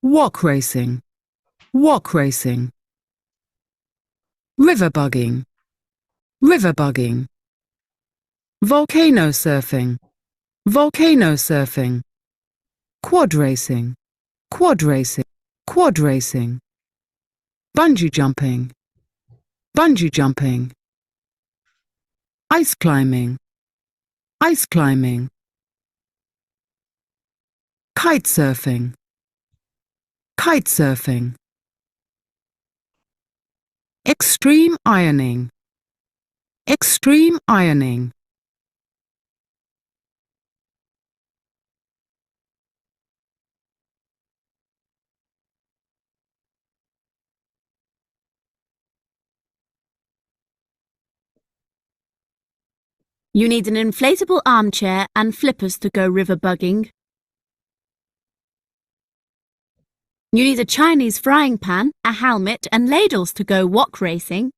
walk racing, walk racing. River bugging, river bugging. Volcano surfing, volcano surfing. Quad racing, quad racing, quad racing. Bungee jumping, bungee jumping. Ice climbing, ice climbing. Kite surfing, kite surfing. Extreme ironing, extreme ironing. You need an inflatable armchair and flippers to go river bugging. You need a Chinese frying pan, a helmet and ladles to go wok racing.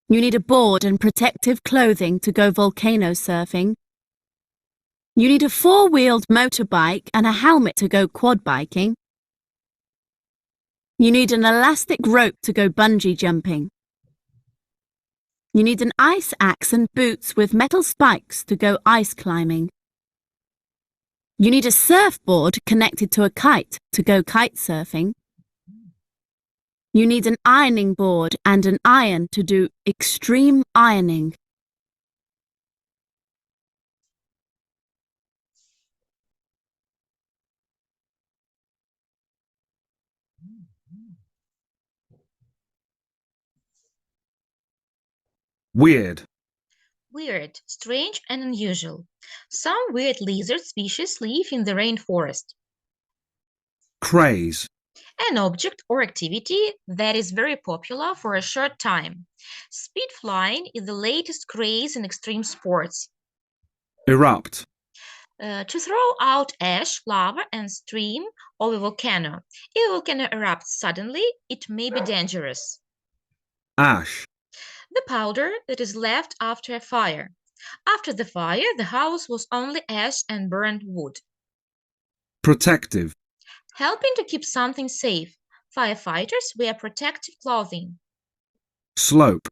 You need a board and protective clothing to go volcano surfing. You need a four-wheeled motorbike and a helmet to go quad biking. You need an elastic rope to go bungee jumping. You need an ice axe and boots with metal spikes to go ice climbing. You need a surfboard connected to a kite to go kite surfing. You need an ironing board and an iron to do extreme ironing. Weird. Weird, strange and unusual. Some weird lizard species live in the rainforest. Craze. An object or activity that is very popular for a short time. Speed flying is the latest craze in extreme sports. Erupt. To throw out ash, lava, and steam of a volcano. If a volcano erupts suddenly, it may be dangerous. Ash. The powder that is left after a fire. After the fire, the house was only ash and burnt wood. Protective. Helping to keep something safe. Firefighters wear protective clothing. Slope.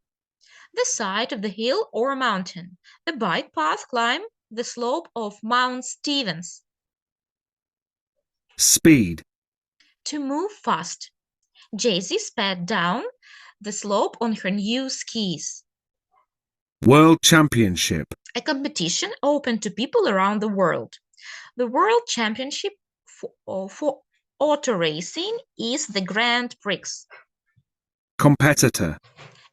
The side of the hill or mountain. The bike path climb the slope of Mount Stevens. Speed. To move fast. Jay-Z sped down the slope on her new skis. World Championship. A competition open to people around the world. The World Championship for auto racing is the Grand Prix. Competitor.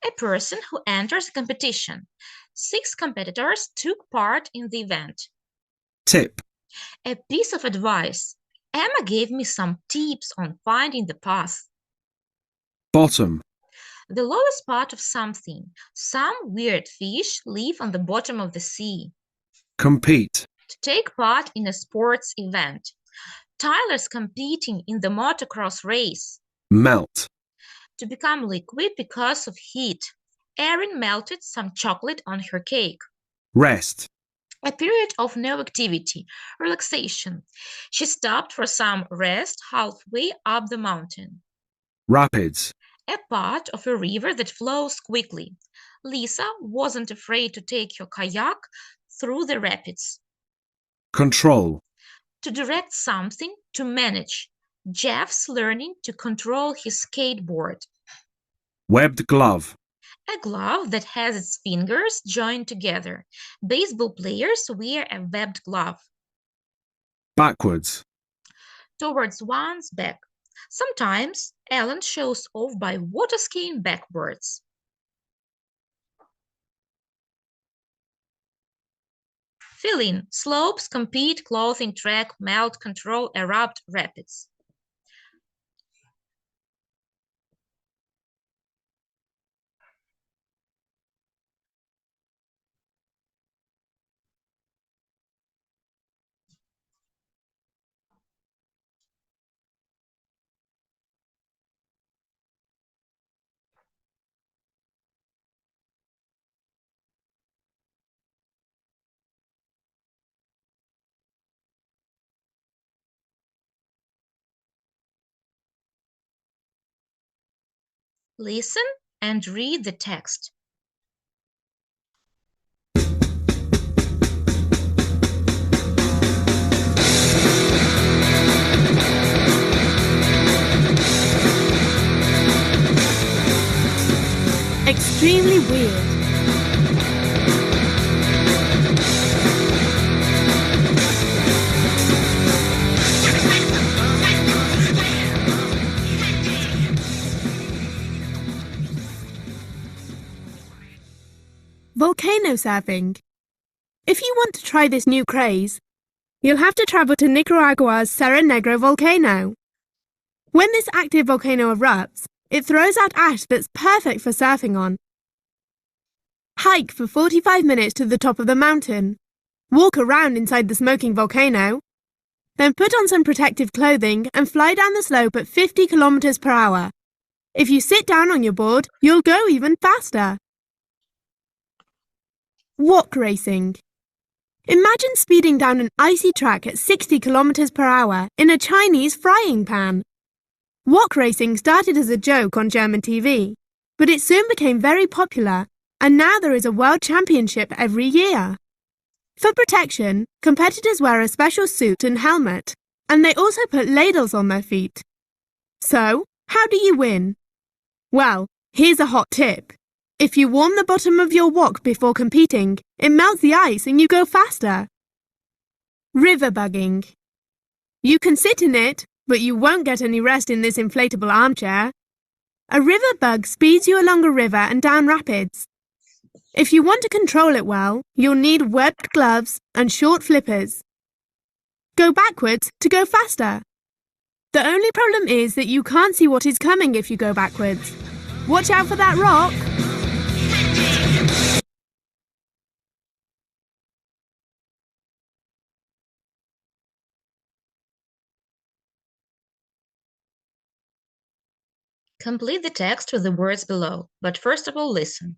A person who enters a competition. 6 competitors took part in the event. Tip. A piece of advice. Emma gave me some tips on finding the path. Bottom. The lowest part of something. Some weird fish live on the bottom of the sea. Compete. To take part in a sports event. Tyler's competing in the motocross race. Melt. To become liquid because of heat. Erin melted some chocolate on her cake. Rest. A period of no activity, relaxation. She stopped for some rest halfway up the mountain. Rapids. A part of a river that flows quickly. Lisa wasn't afraid to take her kayak through the rapids. Control. To direct something, to manage. Jeff's learning to control his skateboard. Webbed glove. A glove that has its fingers joined together. Baseball players wear a webbed glove. Backwards. Towards one's back. Sometimes Ellen shows off by water skiing backwards. Fill in. Slopes, compete, clothing, track, melt, control, erupt, rapids. Listen and read the text. Extremely weird. Volcano surfing. If you want to try this new craze, you'll have to travel to Nicaragua's Cerro Negro volcano. When this active volcano erupts, it throws out ash that's perfect for surfing on. Hike for 45 minutes to the top of the mountain. Walk around inside the smoking volcano. Then put on some protective clothing and fly down the slope at 50 kilometers per hour. If you sit down on your board, you'll go even faster. Walk racing. Imagine speeding down an icy track at 60 kilometers per hour in a Chinese frying pan. Walk racing started as a joke on German TV, but it soon became very popular, and now there is a world championship every year. For protection, competitors wear a special suit and helmet, and they also put ladles on their feet. So, how do you win? Well, here's a hot tip. If you warm the bottom of your wok before competing, it melts the ice and you go faster. River bugging. You can sit in it, but you won't get any rest in this inflatable armchair. A river bug speeds you along a river and down rapids. If you want to control it well, you'll need webbed gloves and short flippers. Go backwards to go faster. The only problem is that you can't see what is coming if you go backwards. Watch out for that rock! Complete the text with the words below, but first of all, listen.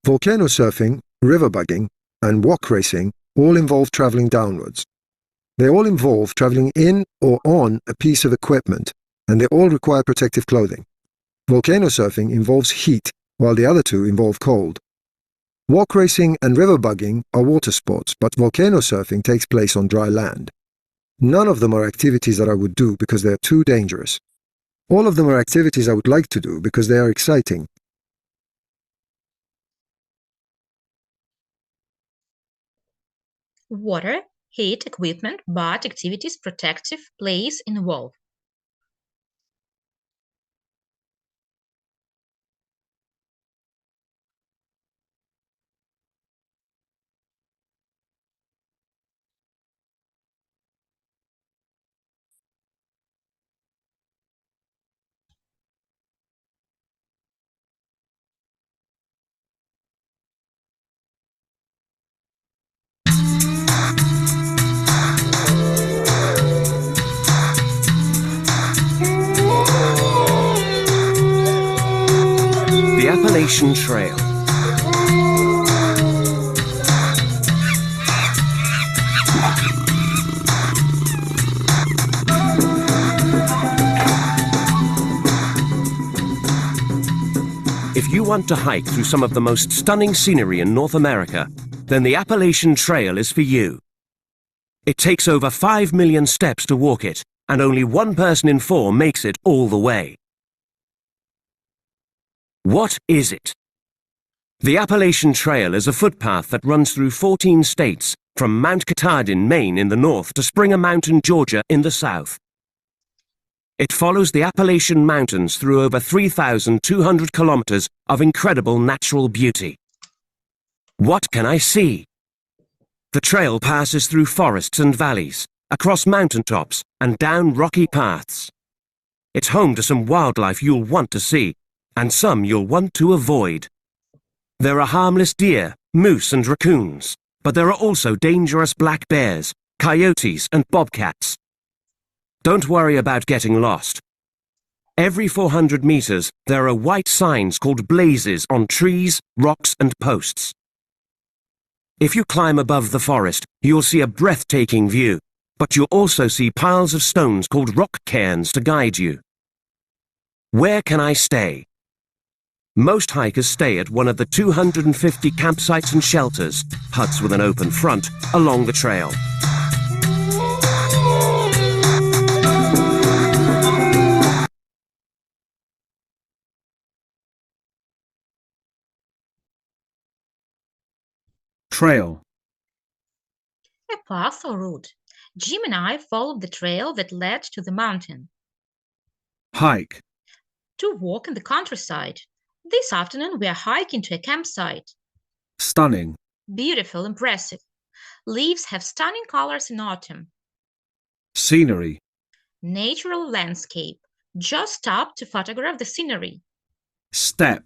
Volcano surfing, river bugging, and wok racing all involve traveling downwards. They all involve traveling in or on a piece of equipment, and they all require protective clothing. Volcano surfing involves heat, while the other two involve cold. Wok racing and river bugging are water sports, but volcano surfing takes place on dry land. None of them are activities that I would do because they are too dangerous. All of them are activities I would like to do because they are exciting. Water, heat, equipment, but activities, protective, place, involve. The Appalachian Trail. If you want to hike through some of the most stunning scenery in North America, then the Appalachian Trail is for you. It takes over 5 million steps to walk it, and only 1 person in 4 makes it all the way. What is it? The Appalachian Trail is a footpath that runs through 14 states, from Mount Katahdin, Maine in the north to Springer Mountain, Georgia in the south. It follows the Appalachian Mountains through over 3,200 kilometers of incredible natural beauty. What can I see? The trail passes through forests and valleys, across mountaintops and down rocky paths. It's home to some wildlife you'll want to see, and some you'll want to avoid. There are harmless deer, moose and raccoons, but there are also dangerous black bears, coyotes and bobcats. Don't worry about getting lost. Every 400 meters, there are white signs called blazes on trees, rocks and posts. If you climb above the forest, you'll see a breathtaking view, but you'll also see piles of stones called rock cairns to guide you. Where can I stay? Most hikers stay at one of the 250 campsites and shelters, huts with an open front, along the trail. Trail. A path or route. Jim and I followed the trail that led to the mountain. Hike. To walk in the countryside. This afternoon we are hiking to a campsite. Stunning. Beautiful, impressive. Leaves have stunning colors in autumn. Scenery. Natural landscape. Just stop to photograph the scenery. Step.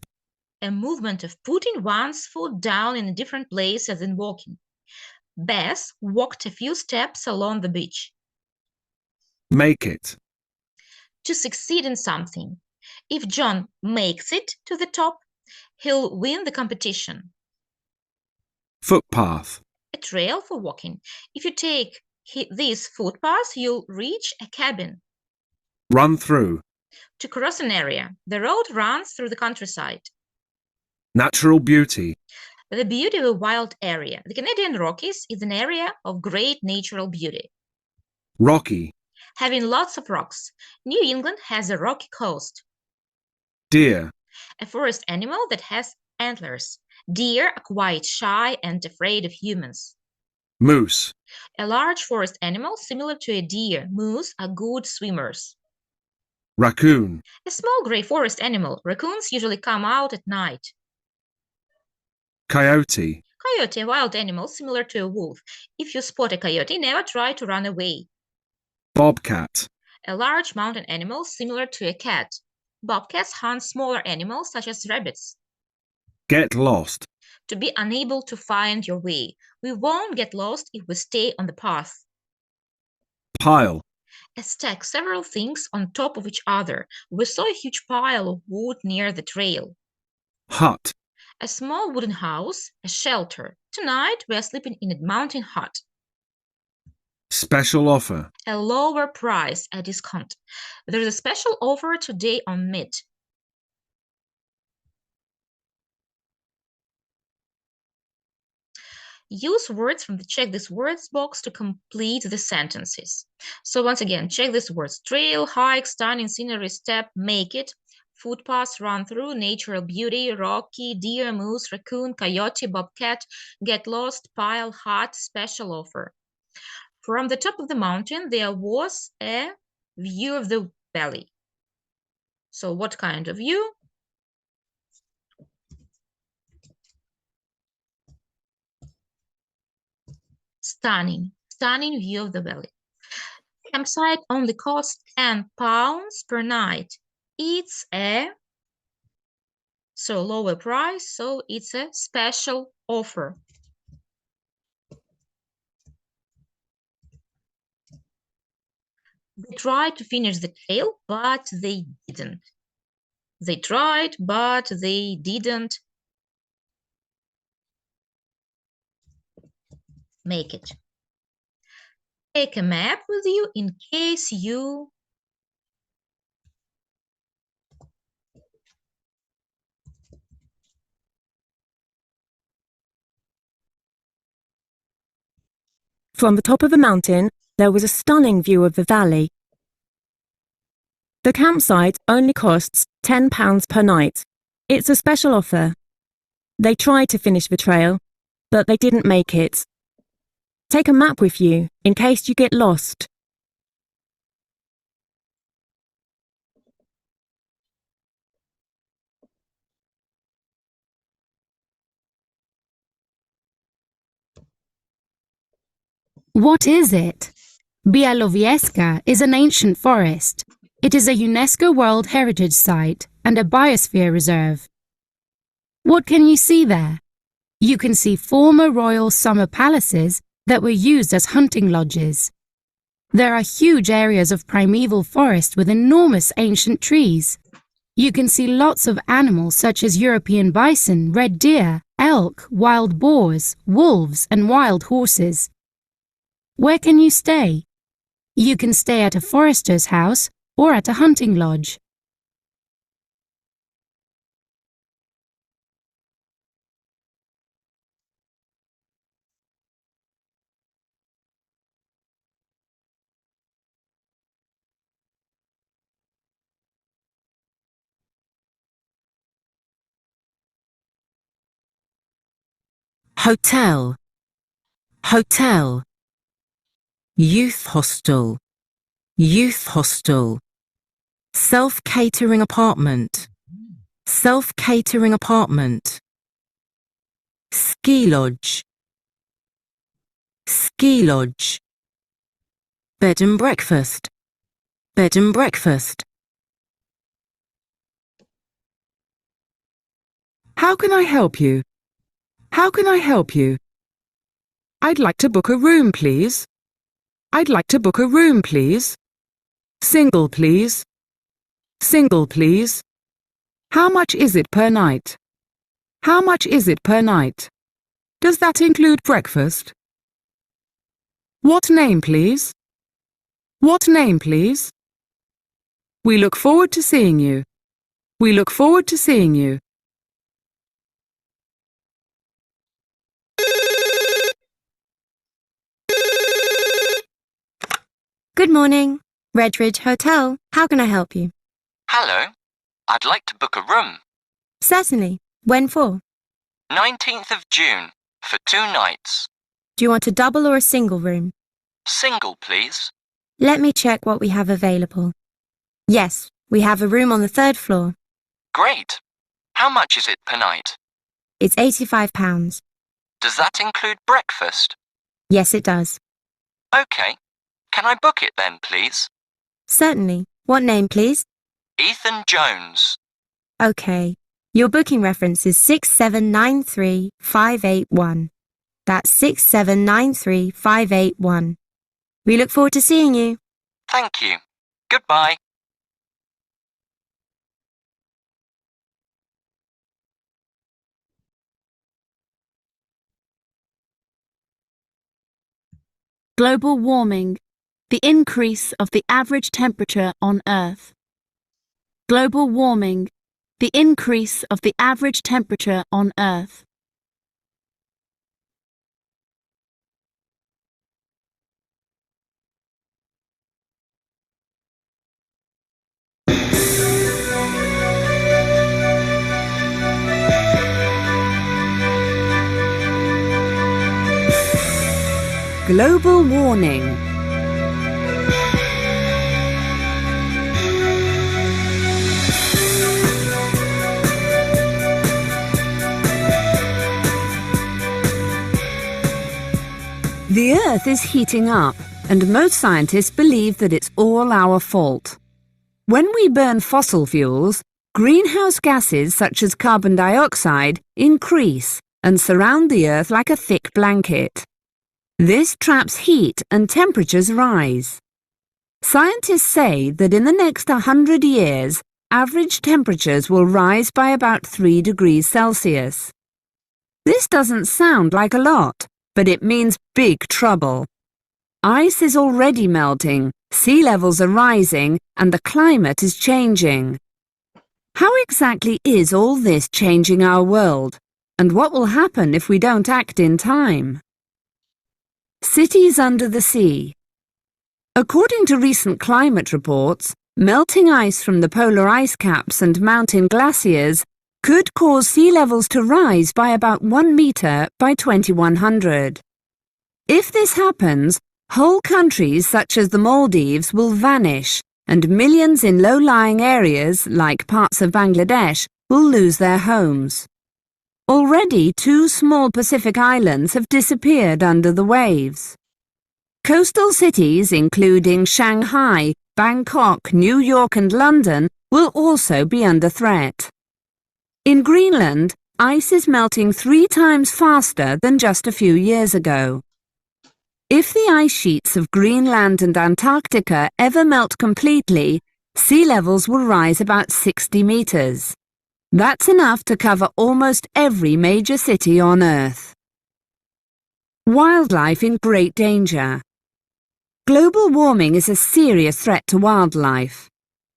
A movement of putting one's foot down in a different place as in walking. Bess walked a few steps along the beach. Make it. To succeed in something. If John makes it to the top, he'll win the competition. Footpath. A trail for walking. If you take this footpath, you'll reach a cabin. Run through. To cross an area. The road runs through the countryside. Natural beauty. The beauty of a wild area. The Canadian Rockies is an area of great natural beauty, Rocky. having lots of rocks. New England has a rocky coast. Deer. A forest animal that has antlers. Deer are quite shy and afraid of humans. Moose. A large forest animal similar to a deer. Moose are good swimmers. Raccoon. A small gray forest animal. Raccoons usually come out at night. Coyote. Coyote, a wild animal similar to a wolf. If you spot a coyote, never try to run away. Bobcat. A large mountain animal similar to a cat. Bobcats hunt smaller animals such as rabbits. Get lost. To be unable to find your way. We won't get lost if we stay on the path. Pile. Stack several things on top of each other. We saw a huge pile of wood near the trail. Hut. A small wooden house, a shelter. Tonight we are sleeping in a mountain hut. Special offer. A lower price, a discount. There is a special offer today on meat. Use words from the check these words box to complete the sentences. So once again, check these words. Trail, hike, stunning scenery, step, make it. Footpath, run through, natural beauty, rocky, deer, moose, raccoon, coyote, bobcat, get lost, pile, hut, special offer. From the top of the mountain, there was a view of the valley. So what kind of view? Stunning view of the valley. Campsite only costs £10 per night. It's a lower price, so it's a special offer. They tried to finish the trail, but they didn't. They tried, but they didn't make it. Take a map with you in case you From the top of the mountain, there was a stunning view of the valley. The campsite only costs £10 per night. It's a special offer. They tried to finish the trail, but they didn't make it. Take a map with you in case you get lost. What is it? Białowieska is an ancient forest. It is a UNESCO World Heritage Site and a biosphere reserve. What can you see there? You can see former royal summer palaces that were used as hunting lodges. There are huge areas of primeval forest with enormous ancient trees. You can see lots of animals such as European bison, red deer, elk, wild boars, wolves, and wild horses. Where can you stay? You can stay at a forester's house or at a hunting lodge. hotel, hotel. Youth hostel, youth hostel. Self-catering apartment, self-catering apartment. Ski lodge, ski lodge. Bed and breakfast, bed and breakfast. How can I help you? How can I help you? I'd like to book a room, please. I'd like to book a room, please. Single, please. Single, please. How much is it per night? How much is it per night? Does that include breakfast? What name, please? What name, please? We look forward to seeing you. We look forward to seeing you. Good morning. Redridge Hotel. How can I help you? Hello. I'd like to book a room. Certainly. When for? 19th of June, for 2 nights. Do you want a double or a single room? Single, please. Let me check what we have available. Yes, we have a room on the 3rd floor. Great. How much is it per night? It's £85. Does that include breakfast? Yes, it does. Okay. Can I book it then, please? Certainly. What name, please? Ethan Jones. Okay. Your booking reference is 6793581. That's 6793581. We look forward to seeing you. Thank you. Goodbye. Global warming, the increase of the average temperature on Earth. Global warming, the increase of the average temperature on Earth. Global warning. The Earth is heating up, and most scientists believe that it's all our fault. When we burn fossil fuels, greenhouse gases such as carbon dioxide increase and surround the Earth like a thick blanket. This traps heat and temperatures rise. Scientists say that in the next 100 years, average temperatures will rise by about 3 degrees Celsius. This doesn't sound like a lot, but it means big trouble. Ice is already melting, sea levels are rising, and the climate is changing. How exactly is all this changing our world, and what will happen if we don't act in time? Cities under the sea. According to recent climate reports, melting ice from the polar ice caps and mountain glaciers could cause sea levels to rise by about 1 metre by 2100. If this happens, whole countries such as the Maldives will vanish, and millions in low-lying areas, like parts of Bangladesh, will lose their homes. Already 2 small Pacific islands have disappeared under the waves. Coastal cities including Shanghai, Bangkok, New York and London will also be under threat. In Greenland, ice is melting 3 times faster than just a few years ago. If the ice sheets of Greenland and Antarctica ever melt completely, sea levels will rise about 60 metres. That's enough to cover almost every major city on Earth. Wildlife in great danger. Global warming is a serious threat to wildlife.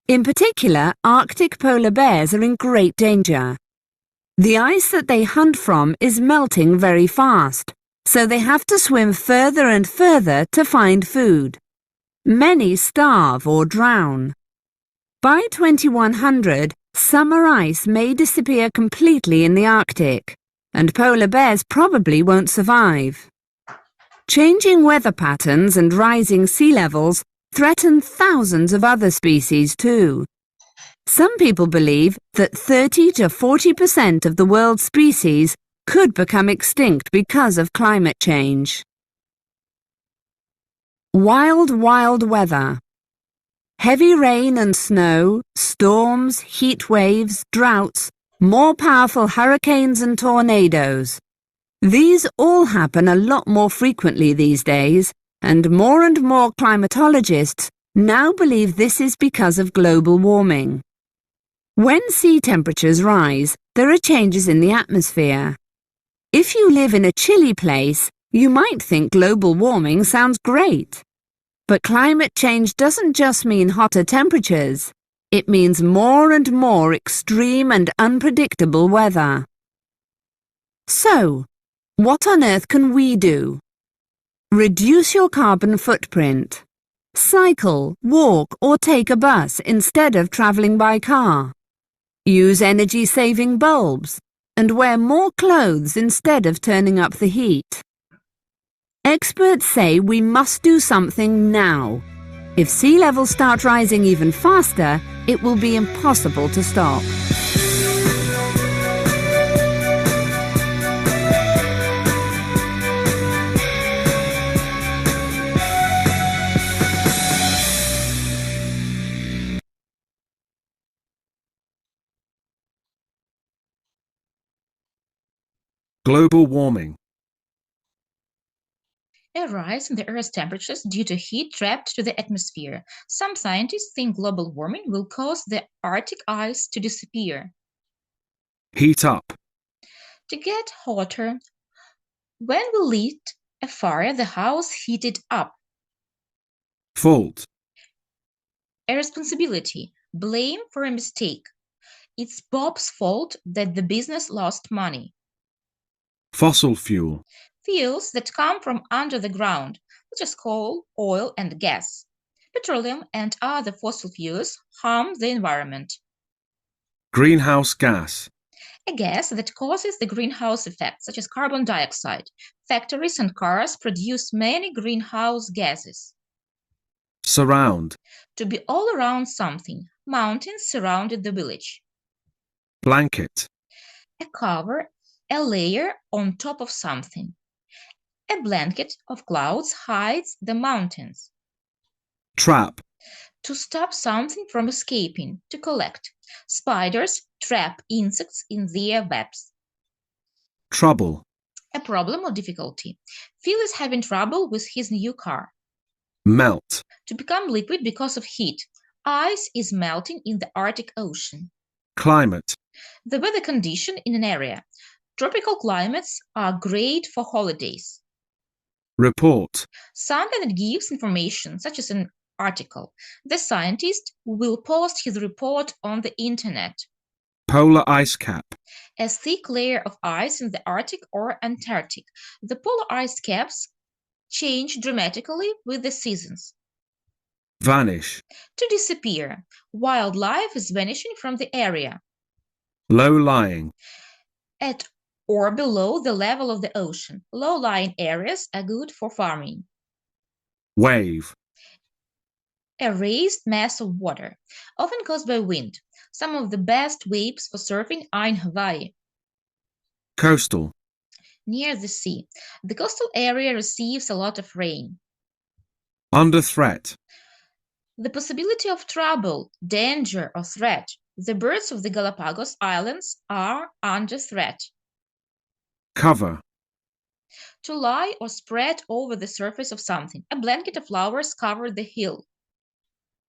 In particular, Arctic polar bears are in great danger. The ice that they hunt from is melting very fast, so they have to swim further and further to find food. Many starve or drown. By 2100, summer ice may disappear completely in the Arctic. and polar bears probably won't survive. Changing weather patterns and rising sea levels threaten thousands of other species too. Some people believe that 30 to 40% of the world's species could become extinct because of climate change. Wild, wild weather. Heavy rain and snow, storms, heat waves, droughts, more powerful hurricanes and tornadoes. These all happen a lot more frequently these days, and more climatologists now believe this is because of global warming. When sea temperatures rise, there are changes in the atmosphere. If you live in a chilly place, you might think global warming sounds great. But climate change doesn't just mean hotter temperatures. It means more and more extreme and unpredictable weather. So, what on earth can we do? Reduce your carbon footprint. Cycle, walk, or take a bus instead of travelling by car. Use energy-saving bulbs and wear more clothes instead of turning up the heat. Experts say we must do something now. If sea levels start rising even faster, it will be impossible to stop. Global warming. A rise in the Earth's temperatures due to heat trapped to the atmosphere. Some scientists think global warming will cause the Arctic ice to disappear. Heat up. To get hotter. When we lit a fire, the house heated up. Fault. A responsibility. Blame for a mistake. It's Bob's fault that the business lost money. Fossil fuel. Fuels that come from under the ground, such as coal, oil, and gas. Petroleum and other fossil fuels harm the environment. Greenhouse gas. A gas that causes the greenhouse effect, such as carbon dioxide. Factories and cars produce many greenhouse gases. Surround. To be all around something. Mountains surrounded the village. Blanket. A cover, a layer on top of something. A blanket of clouds hides the mountains. Trap. To stop something from escaping, to collect. Spiders trap insects in their webs. Trouble. A problem or difficulty. Phil is having trouble with his new car. Melt. To become liquid because of heat. Ice is melting in the Arctic Ocean. Climate. The weather condition in an area. Tropical climates are great for holidays. Report. Something that gives information, such as an article. The scientist will post his report on the internet. Polar ice cap. A thick layer of ice in the Arctic or Antarctic. The polar ice caps change dramatically with the seasons. Vanish. To disappear. Wildlife is vanishing from the area. Low-lying. At or below the level of the ocean. Low-lying areas are good for farming. Wave. A raised mass of water, often caused by wind. Some of the best waves for surfing are in Hawaii. Coastal. Near the sea. The coastal area receives a lot of rain. Under threat. The possibility of trouble, danger, or threat. The birds of the Galapagos Islands are under threat. Cover. To lie or spread over the surface of something. A blanket of flowers covered the hill.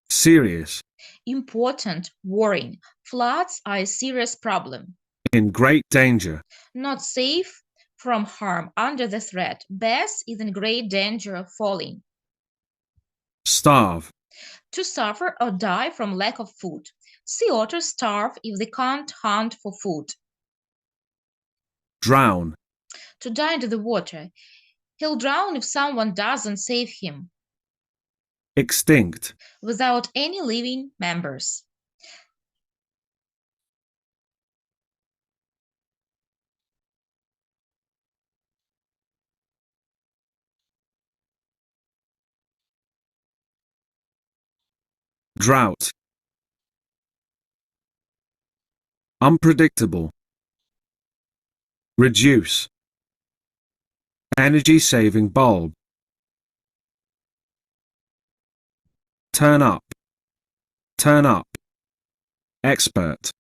Serious. Important, worrying. Floods are a serious problem. In great danger. Not safe from harm, under the threat. Bess is in great danger of falling. Starve. To suffer or die from lack of food. Sea otters starve if they can't hunt for food. Drown. To die into the water. He'll drown if someone doesn't save him. Extinct. Without any living members. drought, unpredictable, reduce, energy-saving bulb, turn up, expert.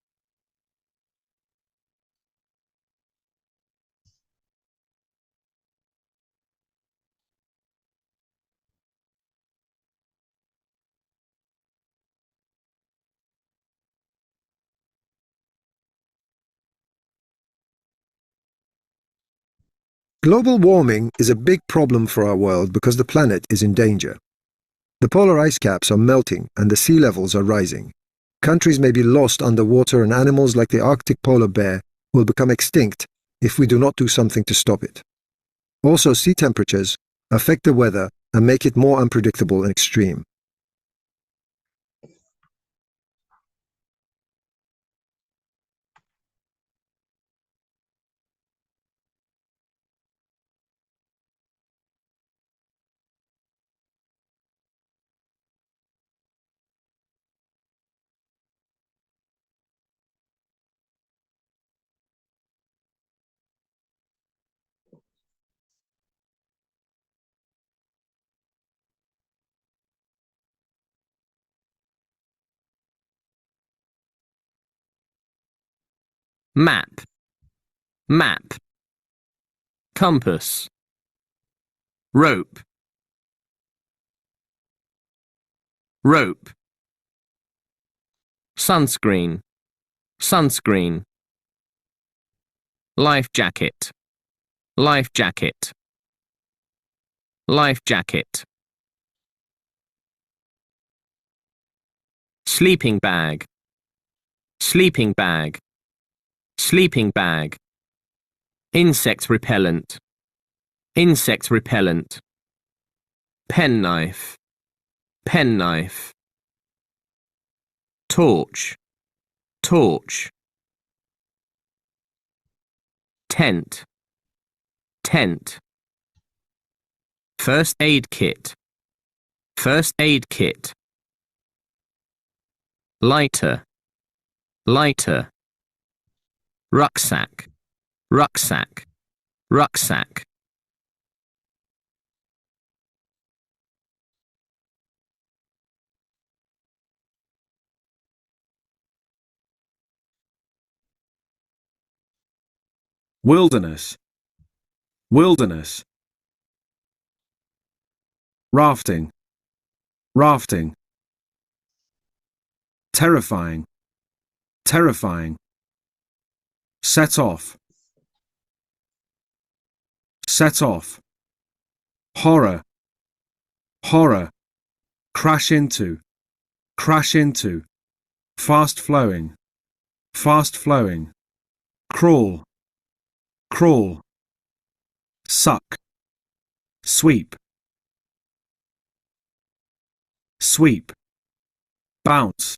Global warming is a big problem for our world because the planet is in danger. The polar ice caps are melting and the sea levels are rising. Countries may be lost underwater and animals like the Arctic polar bear will become extinct if we do not do something to stop it. Also, sea temperatures affect the weather and make it more unpredictable and extreme. Map, map. Compass, rope, rope. Sunscreen, sunscreen. Life jacket, life jacket, life jacket. Sleeping bag, sleeping bag, sleeping bag. Insect repellent, insect repellent. Penknife, penknife. Torch, torch. Tent, tent. First aid kit, first aid kit. Lighter, lighter. Rucksack, rucksack, rucksack. Wilderness, wilderness. Rafting, rafting. Terrifying, terrifying. Set off, set off. Horror, horror. Crash into, crash into. Fast flowing, fast flowing. Crawl, crawl. Suck, sweep, sweep. Bounce,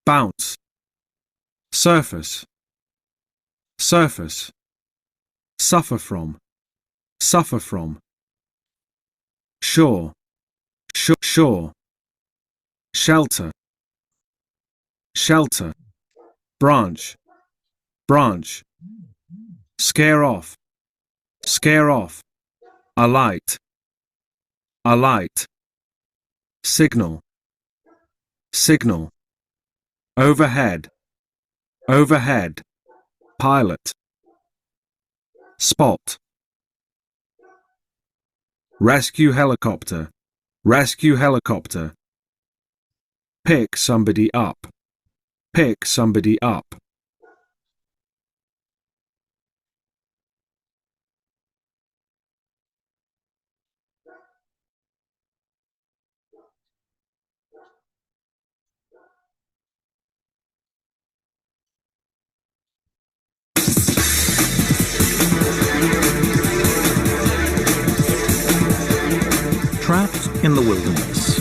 bounce. Surface, surface. Suffer from, suffer from. Shore, shore. Shelter, shelter. Branch, branch. Scare off, scare off. Alight, alight. Signal, signal. Overhead, overhead. Pilot. Spot. Rescue helicopter, rescue helicopter. Pick somebody up, pick somebody up. Trapped in the wilderness.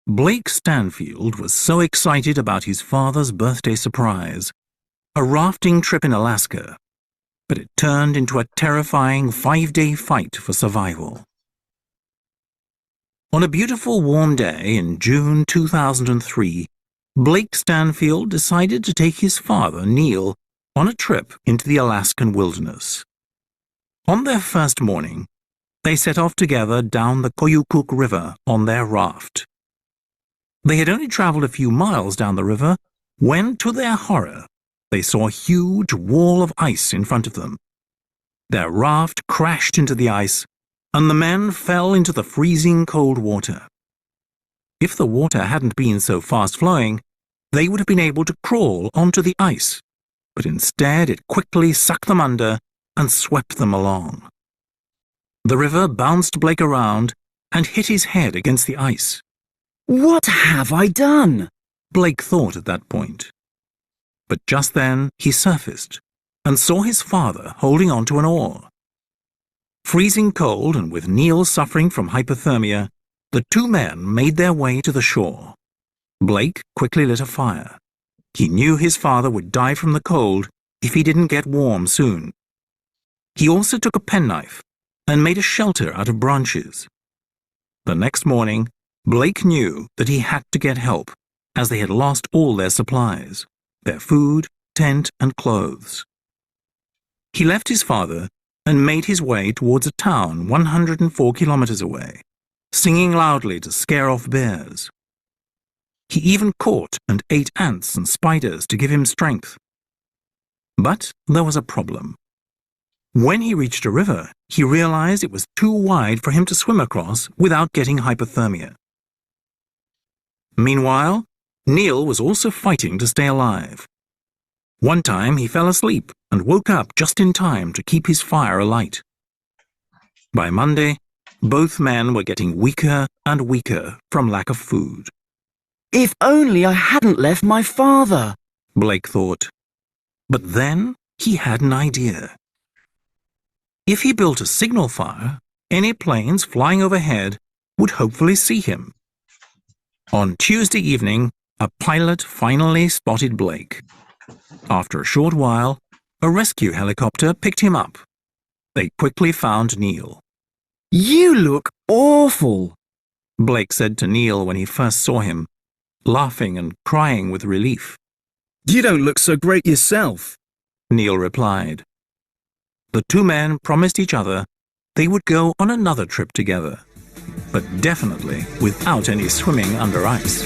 Blake Stanfield was so excited about his father's birthday surprise, a rafting trip in Alaska, but it turned into a terrifying 5-day fight for survival. On a beautiful warm day in June 2003, Blake Stanfield decided to take his father, Neil, on a trip into the Alaskan wilderness. On their first morning, they set off together down the Koyukuk River on their raft. They had only traveled a few miles down the river when, to their horror, they saw a huge wall of ice in front of them. Their raft crashed into the ice, and the men fell into the freezing cold water. If the water hadn't been so fast-flowing, they would have been able to crawl onto the ice, but instead it quickly sucked them under and swept them along. The river bounced Blake around and hit his head against the ice. What have I done? Blake thought at that point. But just then he surfaced and saw his father holding onto an oar. Freezing cold and with Neil suffering from hypothermia, the two men made their way to the shore. Blake quickly lit a fire. He knew his father would die from the cold if he didn't get warm soon. He also took a penknife and made a shelter out of branches. The next morning, Blake knew that he had to get help, as they had lost all their supplies, their food, tent, and clothes. He left his father and made his way towards a town 104 kilometers away, singing loudly to scare off bears. He even caught and ate ants and spiders to give him strength. But there was a problem. When he reached a river, he realized it was too wide for him to swim across without getting hypothermia. Meanwhile, Neil was also fighting to stay alive. One time he fell asleep and woke up just in time to keep his fire alight. By Monday, both men were getting weaker and weaker from lack of food. If only I hadn't left my father, Blake thought. But then he had an idea. If he built a signal fire, any planes flying overhead would hopefully see him. On Tuesday evening, a pilot finally spotted Blake. After a short while, a rescue helicopter picked him up. They quickly found Neil. You look awful, Blake said to Neil when he first saw him, laughing and crying with relief. You don't look so great yourself, Neil replied. The two men promised each other they would go on another trip together, but definitely without any swimming under ice.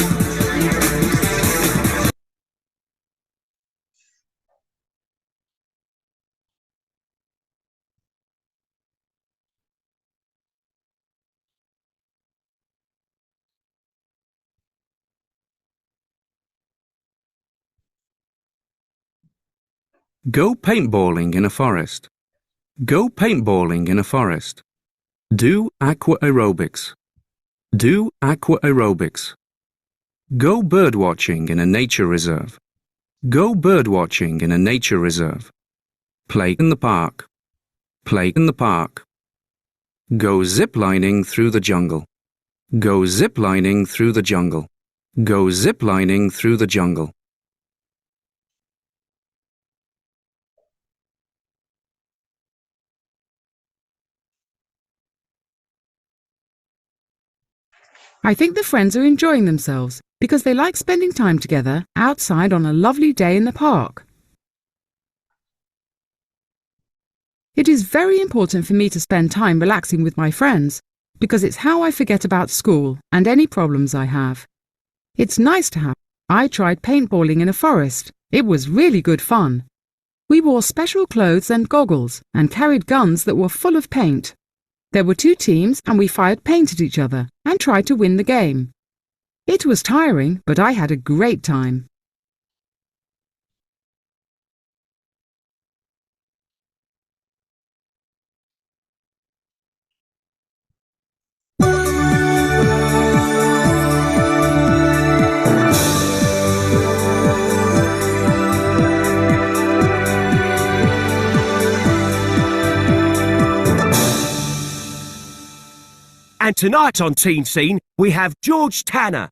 Go paintballing in a forest. Go paintballing in a forest. Do aqua aerobics. Do aqua aerobics. Go birdwatching in a nature reserve. Go birdwatching in a nature reserve. Play in the park. Play in the park. Go ziplining through the jungle. Go ziplining through the jungle. Go ziplining through the jungle. I think the friends are enjoying themselves because they like spending time together outside on a lovely day in the park. It is very important for me to spend time relaxing with my friends because it's how I forget about school and any problems I have. It's nice to have. I tried paintballing in a forest. It was really good fun. We wore special clothes and goggles and carried guns that were full of paint. There were two teams and we fired paint at each other and tried to win the game. It was tiring, but I had a great time. And tonight on Teen Scene, we have George Tanner.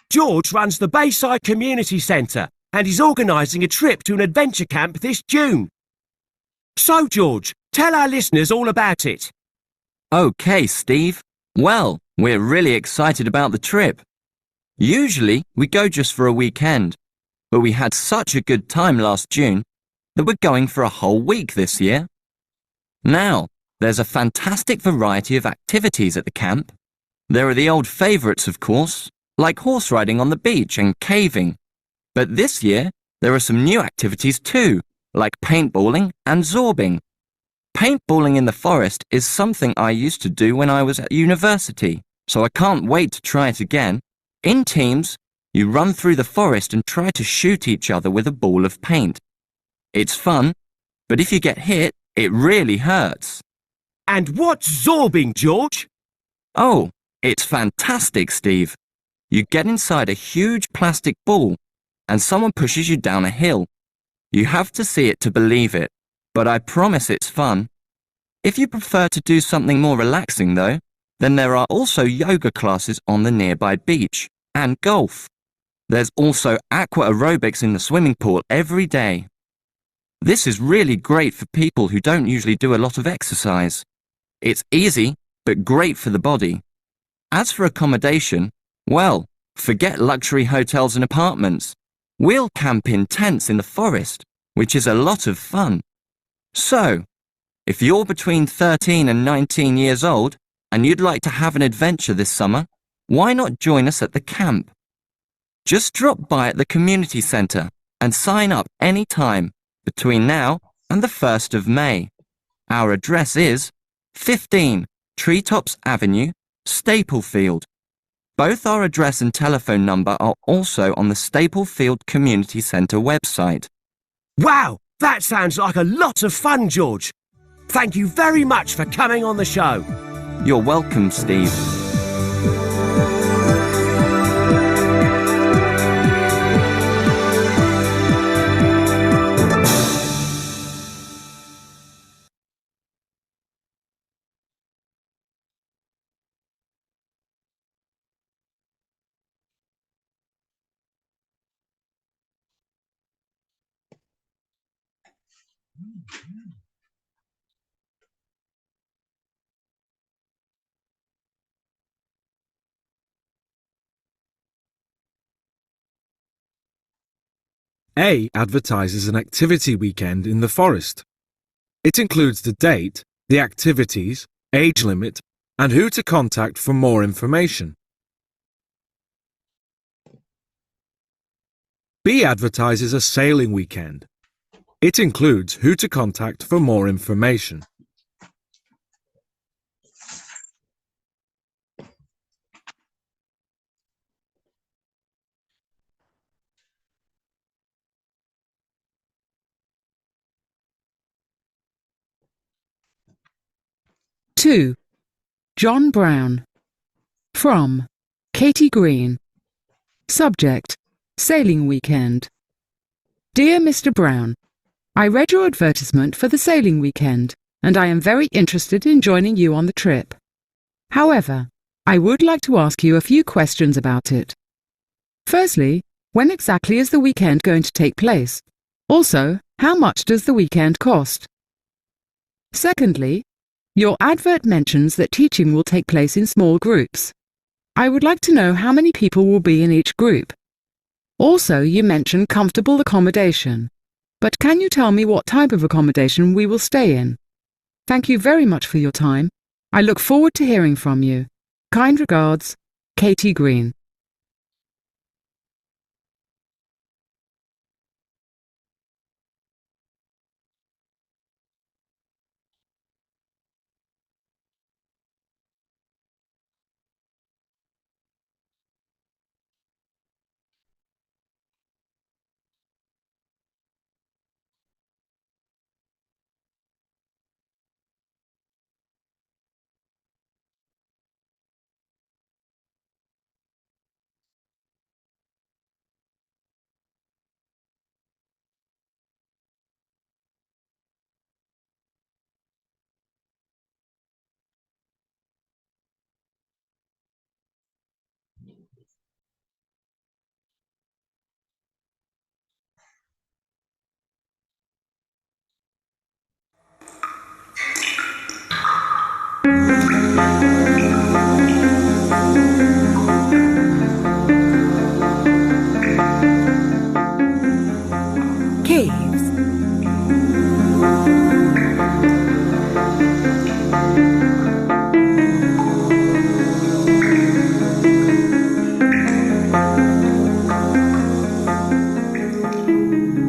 George runs the Bayside Community Centre and is organising a trip to an adventure camp this June. So, George, tell our listeners all about it. OK, Steve. Well, we're really excited about the trip. Usually, we go just for a weekend, but we had such a good time last June that we're going for a whole week this year. Now, there's a fantastic variety of activities at the camp. There are the old favourites, of course, like horse riding on the beach and caving. But this year, there are some new activities too, like paintballing and zorbing. Paintballing in the forest is something I used to do when I was at university, so I can't wait to try it again. In teams, you run through the forest and try to shoot each other with a ball of paint. It's fun, but if you get hit, it really hurts. And what's zorbing, George? Oh, it's fantastic, Steve. You get inside a huge plastic ball and someone pushes you down a hill. You have to see it to believe it, but I promise it's fun. If you prefer to do something more relaxing though, then there are also yoga classes on the nearby beach and golf. There's also aqua aerobics in the swimming pool every day. This is really great for people who don't usually do a lot of exercise. It's easy, but great for the body. As for accommodation, well, forget luxury hotels and apartments. We'll camp in tents in the forest, which is a lot of fun. So, if you're between 13 and 19 years old and you'd like to have an adventure this summer, why not join us at the camp? Just drop by at the community centre and sign up any time between now and the 1st of May. Our address is 15 Treetops Avenue, Staplefield. Both our address and telephone number are also on the Staplefield Community Centre website. Wow, that sounds like a lot of fun, George. Thank you very much for coming on the show. You're welcome, Steve. A advertises an activity weekend in the forest. It includes the date, the activities, age limit, and who to contact for more information. B advertises a sailing weekend. It includes who to contact for more information. Two, John Brown. From Katie Green. Subject, Sailing Weekend. Dear Mr. Brown, I read your advertisement for the sailing weekend, and I am very interested in joining you on the trip. However, I would like to ask you a few questions about it. Firstly, when exactly is the weekend going to take place? Also, how much does the weekend cost? Secondly, your advert mentions that teaching will take place in small groups. I would like to know how many people will be in each group. Also, you mention comfortable accommodation. But can you tell me what type of accommodation we will stay in? Thank you very much for your time. I look forward to hearing from you. Kind regards, Katie Green. caves.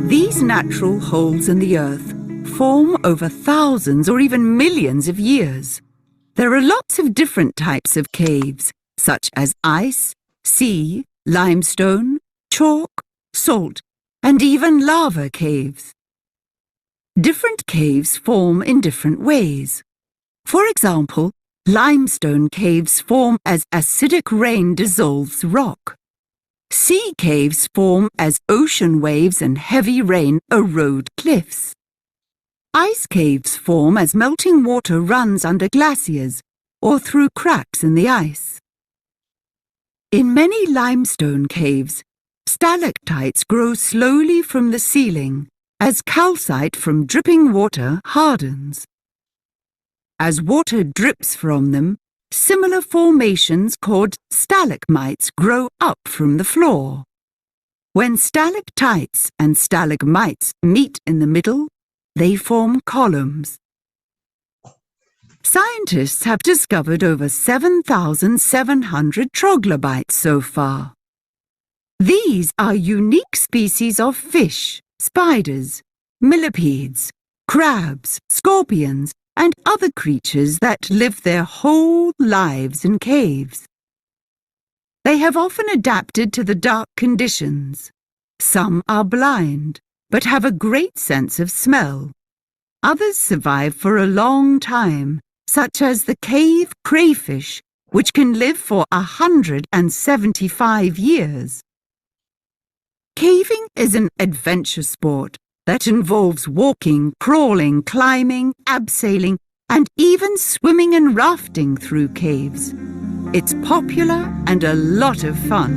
These natural holes in the earth form over thousands or even millions of years. There are lots of different types of caves, such as ice, sea, limestone, chalk, salt, and even lava caves. Different caves form in different ways. For example, limestone caves form as acidic rain dissolves rock. Sea caves form as ocean waves and heavy rain erode cliffs. Ice caves form as melting water runs under glaciers or through cracks in the ice. In many limestone caves, stalactites grow slowly from the ceiling as calcite from dripping water hardens. As water drips from them, similar formations called stalagmites grow up from the floor. When stalactites and stalagmites meet in the middle, they form columns. Scientists have discovered over 7,700 troglobites so far. These are unique species of fish, spiders, millipedes, crabs, scorpions, and other creatures that live their whole lives in caves. They have often adapted to the dark conditions. Some are blind, but have a great sense of smell. Others survive for a long time, such as the cave crayfish, which can live for 175 years. Caving is an adventure sport that involves walking, crawling, climbing, abseiling, and even swimming and rafting through caves. It's popular and a lot of fun.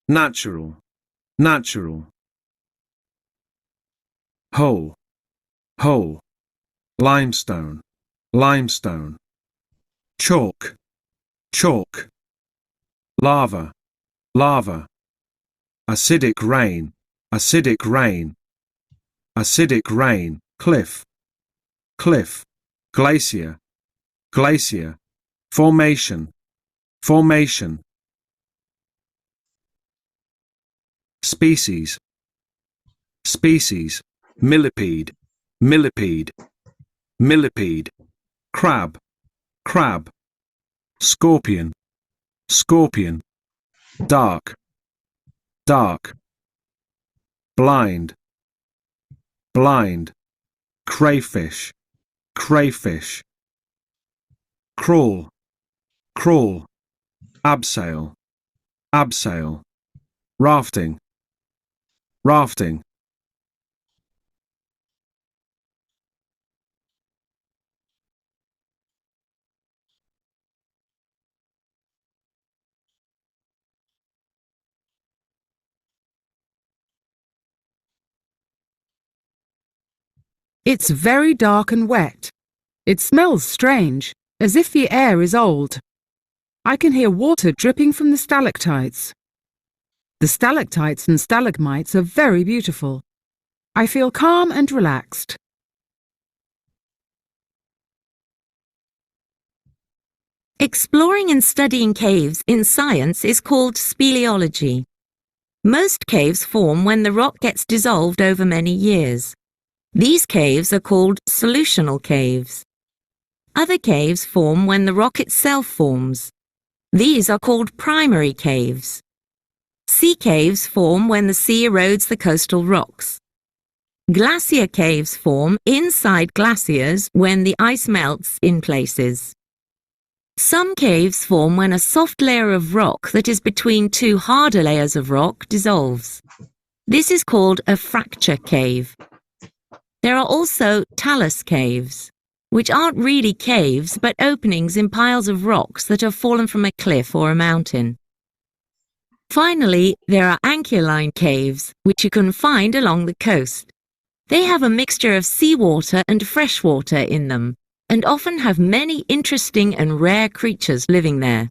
Natural, natural. Hole, hole. Limestone, limestone. Chalk, chalk. Lava, lava. Acidic rain, acidic rain. Acidic rain, cliff, cliff. Glacier, glacier. Formation, formation. Species, species. Millipede, millipede. Millipede. Crab, crab. Scorpion, scorpion. Dark, dark. Blind, blind. Crayfish, crayfish. Crawl, crawl. Abseil, abseil. Rafting, rafting. It's very dark and wet. It smells strange, as if the air is old. I can hear water dripping from the stalactites. The stalactites and stalagmites are very beautiful. I feel calm and relaxed. Exploring and studying caves in science is called speleology. Most caves form when the rock gets dissolved over many years. These caves are called solutional caves. Other caves form when the rock itself forms. These are called primary caves. Sea caves form when the sea erodes the coastal rocks. Glacier caves form inside glaciers when the ice melts in places. Some caves form when a soft layer of rock that is between two harder layers of rock dissolves. This is called a fracture cave. There are also talus caves, which aren't really caves but openings in piles of rocks that have fallen from a cliff or a mountain. Finally, there are anchuline caves, which you can find along the coast. They have a mixture of seawater and fresh water in them, and often have many interesting and rare creatures living there.